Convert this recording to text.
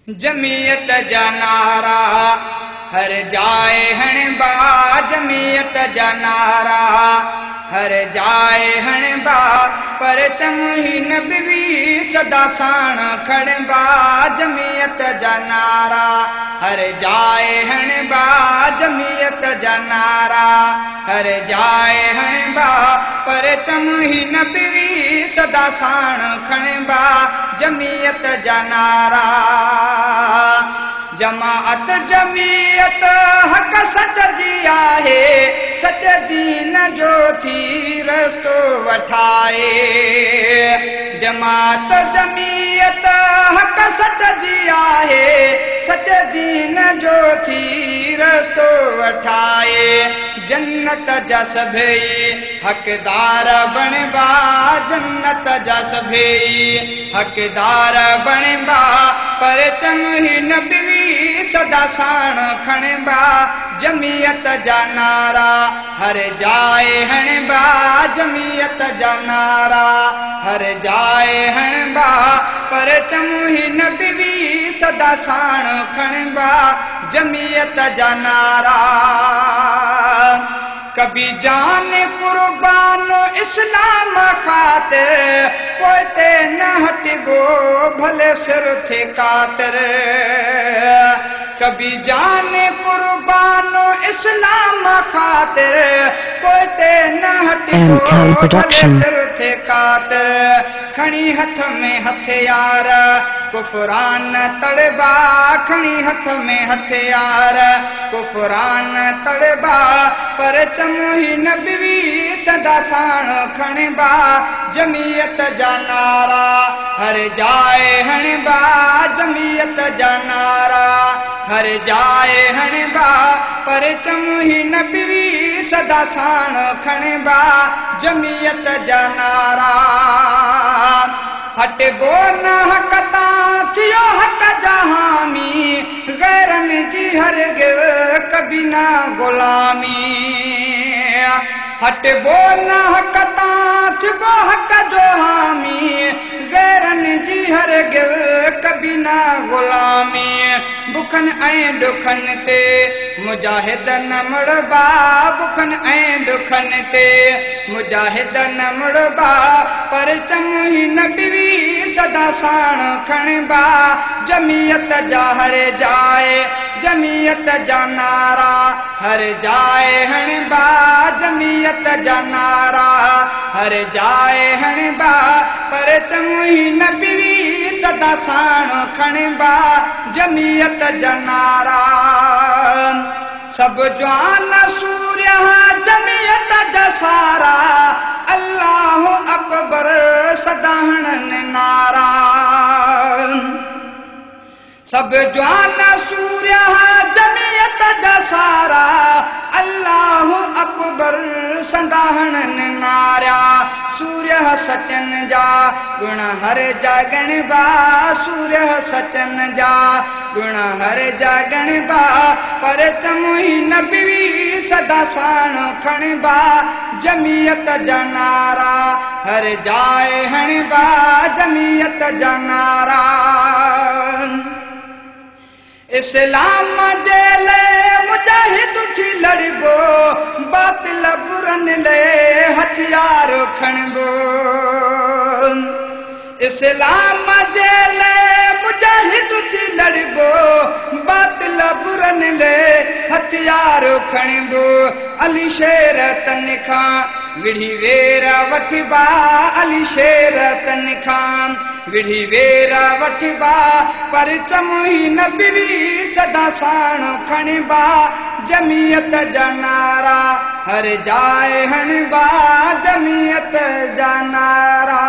जमीयत जा नारा हर जाए हणबा, जमीयत जा नारा हर जाए हणबा, पर चमही नबी सदा साण खणबा। जमीयत जा नारा हर जाए हणबा, जमीयत जा नारा हर जाए हणबा, पर चमही नबी सदा साण खणबा। जमीयत जा नारा जमाअत जमीयत हक सच जी आहे, सच दीन जो थी रस्तो वठाए। जमाअत जमीयत हक सच जी आहे, सच दीन जो थी रस्तो वठाए। जन्नत जा सभई हक़दार बणबा, जन्नत जा सभई हक़दार बणबा, पर चमही नबी सदा साण खणबा। जमीयत जा नारा हर जाए हणबा, जमीयत जा नारा हर जाए हणबा, पर चमही नबी सदा साण खणबा। जमीयत जा नारा कभी जान कुर्बान इस्लाम खातिर, पोते न हटबो भले सिर थे कातिर। कभी जान कुर्बान इस्लाम खातिर, पोते न हटबो भले सिर थे कातिर। खणी हथ में हथियार कुफरान तड़बा, खणी हथ में हथियार कुफरान तड़बा, पर चमही नबी सदा साण खणबा। जमीयत जा नारा हर जाए हणबा, जमीयत जा नारा हर जाए हणबा, पर चमही नबी सदा साण खणबा। जमीयत जा नारा हटबो न हक तां थियो हक जहामी, गैरन जी हरगिज़ कभी न गुलामी। हटबो न हक तां थियो हक जो हामी, गैरन जी हरगिज़ कभी न गुलामी। बुखन ऐं दुखन ते मुजाहिद न मुड़बा, बुखन ऐं दुखन ते मुजाहिद न मुड़बा, पर चमही नबी सदा साण खणबा। जमीयत जा हर जाए, जमीयत जा नारा हर जाए हणबा, जमीयत जा नारा हर जाए हणबा, पर चमही नबी सदा साण खणबा। जमीयत जा नारा सब जवान सूर्य जमीयत जा सारा, अल्लाहु अकबर सदा हणन नारा। सब जवान सूर्य जमीयत जा सारा, अल्लाहु अकबर सदा हणन नारा। सूर्य सचन जा गुण हर जागणबा, सूर्य सचन जा गुण हर जागणबा, पर चमही नबी सदा साण खणबा। जमीयत जा नारा हर जाए हणबा, जमीयत जा नारा इस्लाम जे ले मुजाहिद थी लड़बो, बातिल बुरन ले हथियार खणबो। इस्लाम जे ले मुजाहिद थी लड़बो, बातिल बुरन ले हथियार खणबो। अली शेर तन खां विढ़ी वेरा वठबा, अली शेर तन खां विढ़ी वेरा वठबा, पर चमही नबी सदा साण खणबा। जमीयत जा नारा हर जाए हणबा, जमीयत जा नारा।